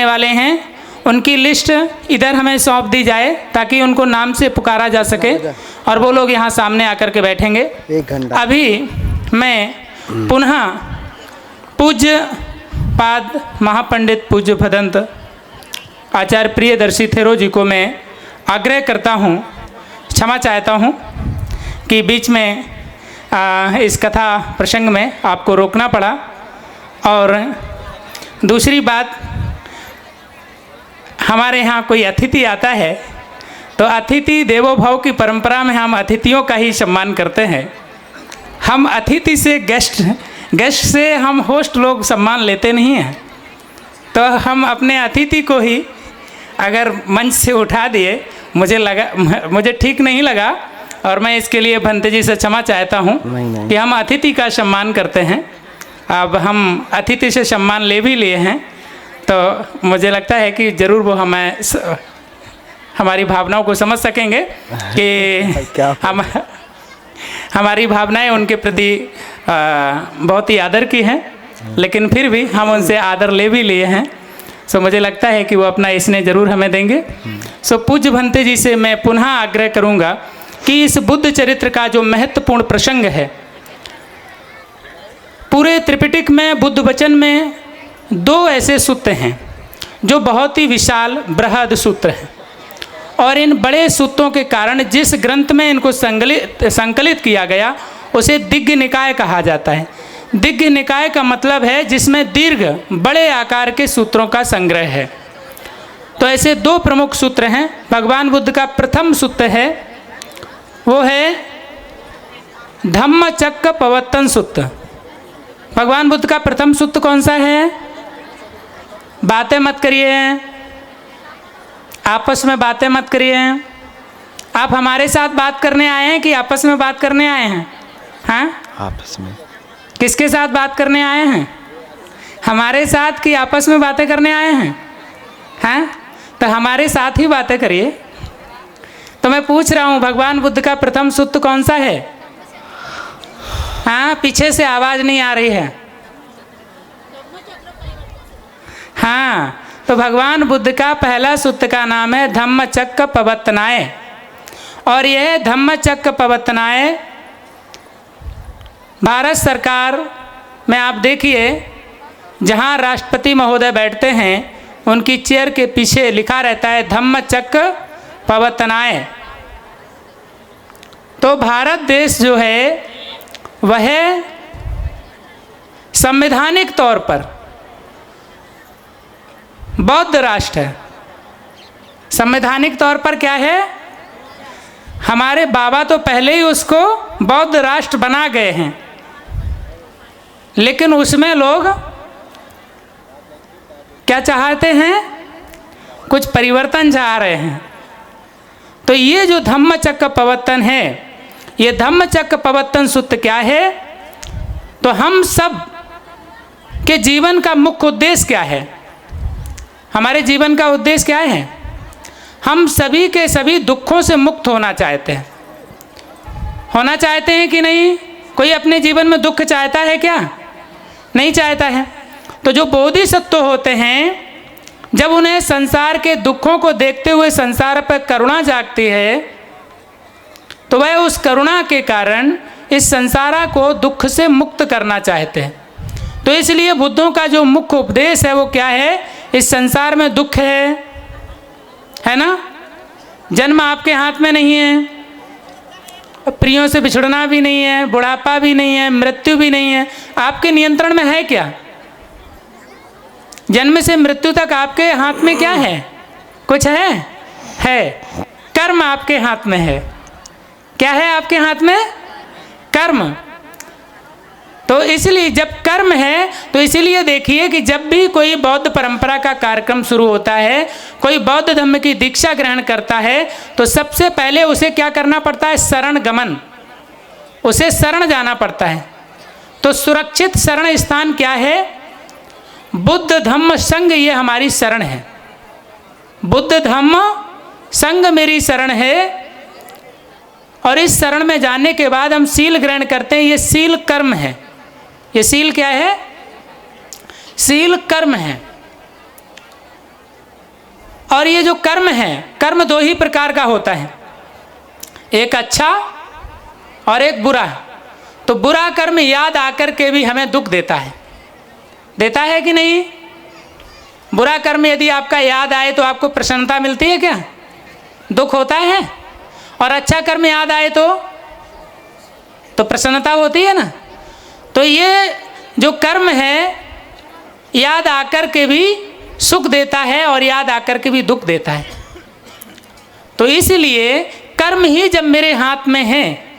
आने वाले हैं उनकी लिस्ट इधर हमें सौंप दी जाए ताकि उनको नाम से पुकारा जा सके और वो लोग यहाँ सामने आकर के बैठेंगे। 1 घंटा। अभी मैं पुनः पूज्य पाद महापंडित पूज्य भदंत आचार्य प्रियदर्शी थेरो जी को मैं आग्रह करता हूँ, क्षमा चाहता हूँ कि बीच में इस कथा प्रसंग में आपको रोकना पड़ा। और दूसरी बात, हमारे यहाँ कोई अतिथि आता है तो अतिथि देवो भव की परंपरा में हम अतिथियों का ही सम्मान करते हैं। हम अतिथि से गेस्ट से हम होस्ट लोग सम्मान लेते नहीं हैं। तो हम अपने अतिथि को ही अगर मंच से उठा दिए, मुझे ठीक नहीं लगा और मैं इसके लिए भंते जी से क्षमा चाहता हूँ कि हम अतिथि का सम्मान करते हैं। अब हम अतिथि से सम्मान ले भी लिए हैं तो मुझे लगता है कि ज़रूर वो हमारी भावनाओं को समझ सकेंगे कि हमारी भावनाएं उनके प्रति बहुत ही आदर की हैं, लेकिन फिर भी हम उनसे आदर ले भी लिए हैं। सो मुझे लगता है कि वो अपना स्नेह ज़रूर हमें देंगे। सो पूज्य भंते जी से मैं पुनः आग्रह करूँगा कि इस बुद्ध चरित्र का जो महत्वपूर्ण प्रसंग है, पूरे त्रिपिटक में बुद्ध वचन में 2 ऐसे सूत्र हैं जो बहुत ही विशाल बृहद सूत्र हैं और इन बड़े सूत्रों के कारण जिस ग्रंथ में इनको संकलित किया गया उसे दिग्ग निकाय कहा जाता है। दिग्ग निकाय का मतलब है जिसमें दीर्घ बड़े आकार के सूत्रों का संग्रह है। तो ऐसे 2 प्रमुख सूत्र हैं। भगवान बुद्ध का प्रथम सूत्र है वो है धम्मचक्र प्रवर्तन सूत्र। भगवान बुद्ध का प्रथम सूत्र कौन सा है? बातें मत करिए, आपस में बातें मत करिए। आप हमारे साथ बात करने आए हैं कि आपस में बात करने आए हैं? हाँ, आपस में। किसके साथ बात करने आए हैं? हमारे साथ कि आपस में बातें करने आए हैं? हाँ, तो हमारे साथ ही बातें करिए। तो मैं पूछ रहा हूँ भगवान बुद्ध का प्रथम सूत्र कौन सा है? हाँ, पीछे से आवाज़ नहीं आ रही है। हाँ, तो भगवान बुद्ध का पहला सूत्र का नाम है धम्मचक्र प्रवर्तनाय। और यह धम्मचक्र प्रवर्तनाय भारत सरकार में आप देखिए, जहाँ राष्ट्रपति महोदय बैठते हैं उनकी चेयर के पीछे लिखा रहता है धम्मचक्र प्रवर्तनाय। तो भारत देश जो है वह संवैधानिक तौर पर बौद्ध राष्ट्र है। संवैधानिक तौर पर क्या है? हमारे बाबा तो पहले ही उसको बौद्ध राष्ट्र बना गए हैं, लेकिन उसमें लोग क्या चाहते हैं? कुछ परिवर्तन चाह रहे हैं। तो ये जो धम्मचक्र प्रवर्तन है, ये धम्मचक्र प्रवर्तन सूत्र क्या है? तो हम सब के जीवन का मुख्य उद्देश्य क्या है? हमारे जीवन का उद्देश्य क्या है? हम सभी के सभी दुखों से मुक्त होना चाहते हैं। होना चाहते हैं कि नहीं? कोई अपने जीवन में दुख चाहता है क्या? नहीं चाहता है। तो जो बोधिसत्व होते हैं, जब उन्हें संसार के दुखों को देखते हुए संसार पर करुणा जागती है, तो वह उस करुणा के कारण इस संसार को दुख से मुक्त करना चाहते हैं। तो इसलिए बुद्धों का जो मुख्य उपदेश है वो क्या है? इस संसार में दुख है ना? जन्म आपके हाथ में नहीं है, प्रियों से बिछड़ना भी नहीं है, बुढ़ापा भी नहीं है, मृत्यु भी नहीं है। आपके नियंत्रण में है क्या? जन्म से मृत्यु तक आपके हाथ में क्या है? कुछ है। कर्म आपके हाथ में है। क्या है आपके हाथ में? कर्म। तो इसलिए जब कर्म है, तो इसीलिए देखिए कि जब भी कोई बौद्ध परंपरा का कार्यक्रम शुरू होता है, कोई बौद्ध धर्म की दीक्षा ग्रहण करता है, तो सबसे पहले उसे क्या करना पड़ता है? शरण गमन। उसे शरण जाना पड़ता है। तो सुरक्षित शरण स्थान क्या है? बुद्ध धम्म संघ, ये हमारी शरण है। बुद्ध धम्म संघ मेरी शरण है। और इस शरण में जाने के बाद हम शील ग्रहण करते हैं। ये शील कर्म है। ये शील क्या है? शील कर्म है। और ये जो कर्म है, कर्म दो ही प्रकार का होता है, एक अच्छा और एक बुरा। तो बुरा कर्म याद आकर के भी हमें दुख देता है कि नहीं? बुरा कर्म यदि आपका याद आए तो आपको प्रसन्नता मिलती है क्या? दुख होता है। और अच्छा कर्म याद आए तो प्रसन्नता होती है ना। तो ये जो कर्म है याद आकर के भी सुख देता है और याद आकर के भी दुख देता है। तो इसलिए कर्म ही जब मेरे हाथ में है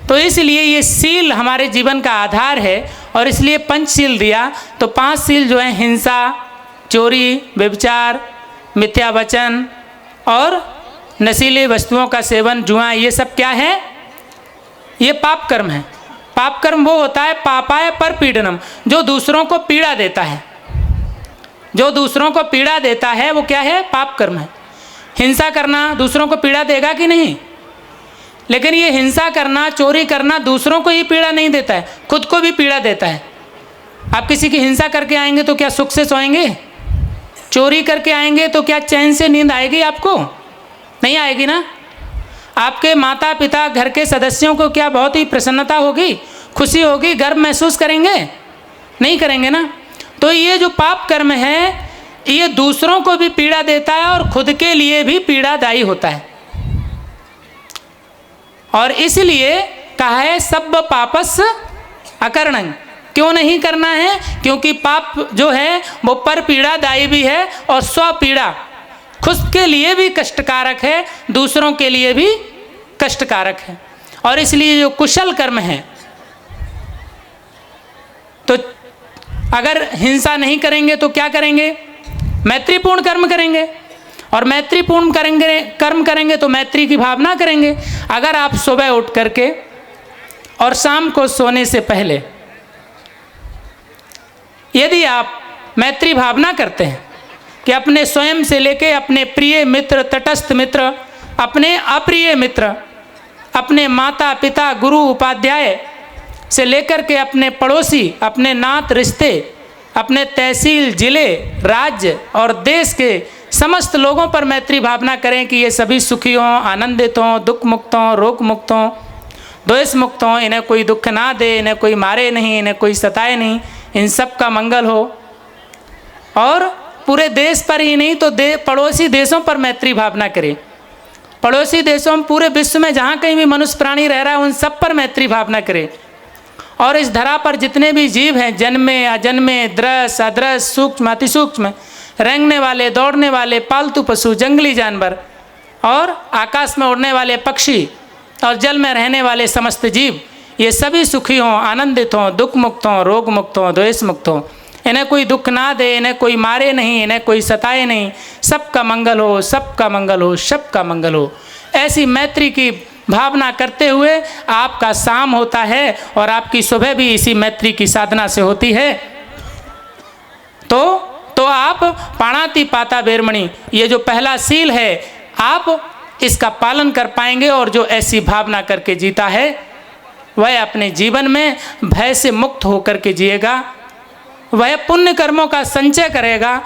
तो इसलिए ये सील हमारे जीवन का आधार है। और इसलिए पंचशील दिया। तो 5 सील जो है, हिंसा, चोरी, व्यभिचार, मिथ्या वचन और नशीली वस्तुओं का सेवन, जुआ, ये सब क्या है? ये पाप कर्म है। पाप कर्म वो होता है पापाय पर पीड़नम, जो दूसरों को पीड़ा देता है। जो दूसरों को पीड़ा देता है वो क्या है? पाप कर्म है। हिंसा करना दूसरों को पीड़ा देगा कि नहीं? लेकिन ये हिंसा करना, चोरी करना दूसरों को ही पीड़ा नहीं देता है, खुद को भी पीड़ा देता है। आप किसी की हिंसा करके आएंगे तो क्या सुख से सोएंगे? चोरी करके आएंगे तो क्या चैन से नींद आएगी आपको? नहीं आएगी ना। आपके माता पिता, घर के सदस्यों को क्या बहुत ही प्रसन्नता होगी, खुशी होगी, गर्व महसूस करेंगे? नहीं करेंगे ना। तो ये जो पाप कर्म है ये दूसरों को भी पीड़ा देता है और खुद के लिए भी पीड़ादायी होता है। और इसलिए कहा है सब पापस अकरणं। क्यों नहीं करना है? क्योंकि पाप जो है वो पर पीड़ादायी भी है और स्व पीड़ा, खुद के लिए भी कष्टकारक है, दूसरों के लिए भी कष्टकारक है। और इसलिए जो कुशल कर्म है, तो अगर हिंसा नहीं करेंगे तो क्या करेंगे? मैत्रीपूर्ण कर्म करेंगे। और मैत्रीपूर्ण कर्म करेंगे तो मैत्री की भावना करेंगे। अगर आप सुबह उठ करके और शाम को सोने से पहले यदि आप मैत्री भावना करते हैं कि अपने स्वयं से लेके अपने प्रिय मित्र, तटस्थ मित्र, अपने अप्रिय मित्र, अपने माता पिता, गुरु उपाध्याय से लेकर के अपने पड़ोसी, अपने नात रिश्ते, अपने तहसील, जिले, राज्य और देश के समस्त लोगों पर मैत्री भावना करें कि ये सभी सुखी हों, आनंदित हों, दुख मुक्त हों, रोग मुक्त हों, द्वेष मुक्त हों, इन्हें कोई दुख ना दे, इन्हें कोई मारे नहीं, इन्हें कोई सताए नहीं, इन सब का मंगल हो। और पूरे देश पर ही नहीं तो पड़ोसी देशों पर मैत्री भावना करें। पड़ोसी देशों में, पूरे विश्व में जहाँ कहीं भी मनुष्य प्राणी रह रहा है उन सब पर मैत्री भावना करें। और इस धरा पर जितने भी जीव हैं, जन्मे अजन्मे, दृश्य अदृश्य, सूक्ष्म अति सूक्ष्म, रेंगने वाले, दौड़ने वाले, पालतू पशु, जंगली जानवर और आकाश में उड़ने वाले पक्षी और जल में रहने वाले समस्त जीव, ये सभी सुखी हों, आनंदित हों, दुख मुक्त हों, रोग मुक्त हों, द्वेष मुक्त हों, इन्हें कोई दुख ना दे, इन्हें कोई मारे नहीं, इन्हें कोई सताए नहीं, सबका मंगल हो, सबका मंगल हो, सबका मंगल हो। ऐसी मैत्री की भावना करते हुए आपका शाम होता है और आपकी सुबह भी इसी मैत्री की साधना से होती है। तो आप पाणाति पाता बेरमणि, ये जो पहला सील है आप इसका पालन कर पाएंगे। और जो ऐसी भावना करके जीता है वह अपने जीवन में भय से मुक्त होकर के जिएगा, वह पुण्य कर्मों का संचय करेगा,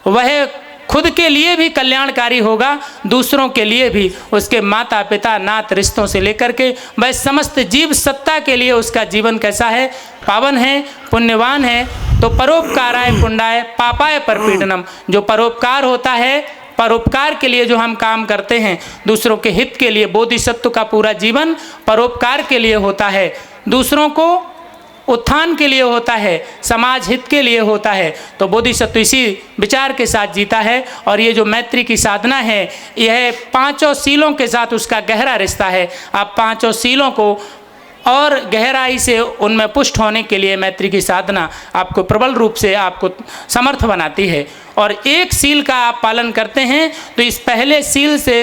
वह खुद के लिए भी कल्याणकारी होगा, दूसरों के लिए भी, उसके माता पिता, नात रिश्तों से लेकर के वह समस्त जीव सत्ता के लिए उसका जीवन कैसा है? पावन है, पुण्यवान है। तो परोपकाराय पुण्डाय पापाय परपीडनम, जो परोपकार होता है, परोपकार के लिए जो हम काम करते हैं, दूसरों के हित के लिए, बोधिसत्व का पूरा जीवन परोपकार के लिए होता है, दूसरों को उत्थान के लिए होता है, समाज हित के लिए होता है। तो बोधिसत्व इसी विचार के साथ जीता है। और ये जो मैत्री की साधना है यह 5 सीलों के साथ उसका गहरा रिश्ता है। आप 5 सीलों को और गहराई से उनमें पुष्ट होने के लिए मैत्री की साधना आपको प्रबल रूप से आपको समर्थ बनाती है। और एक सील का आप पालन करते हैं तो इस पहले सील से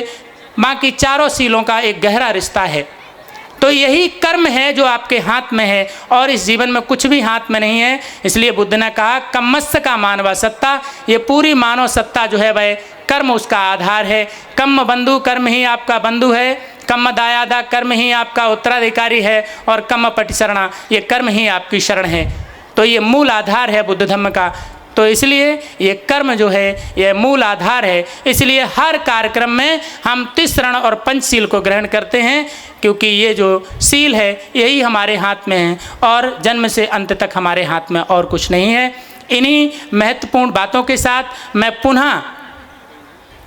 बाकी 4 सीलों का एक गहरा रिश्ता है। तो यही कर्म है जो आपके हाथ में है और इस जीवन में कुछ भी हाथ में नहीं है। इसलिए बुद्ध ने कहा कम्मस्य का मानव सत्ता, ये पूरी मानव सत्ता जो है वह कर्म उसका आधार है। कम्म बंधु, कर्म ही आपका बंधु है, कम्म दायादा, कर्म ही आपका उत्तराधिकारी है, और कम्म पटिशरणा, ये कर्म ही आपकी शरण है। तो ये मूल आधार है बुद्ध धर्म का। तो इसलिए ये कर्म जो है ये मूल आधार है। इसलिए हर कार्यक्रम में हम तिसरण और पंचशील को ग्रहण करते हैं, क्योंकि ये जो शील है यही हमारे हाथ में है और जन्म से अंत तक हमारे हाथ में और कुछ नहीं है। इन्हीं महत्वपूर्ण बातों के साथ मैं पुनः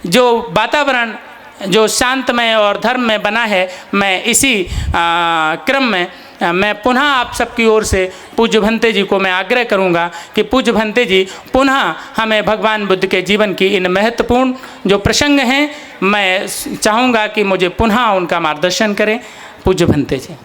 जो वातावरण जो शांतमय और धर्म में बना है, मैं इसी क्रम में मैं पुनः आप सबकी ओर से पूज्य भंते जी को मैं आग्रह करूंगा कि पूज्य भंते जी पुनः हमें भगवान बुद्ध के जीवन की इन महत्वपूर्ण जो प्रसंग हैं, मैं चाहूँगा कि मुझे पुनः उनका मार्गदर्शन करें। पूज्य भंते जी।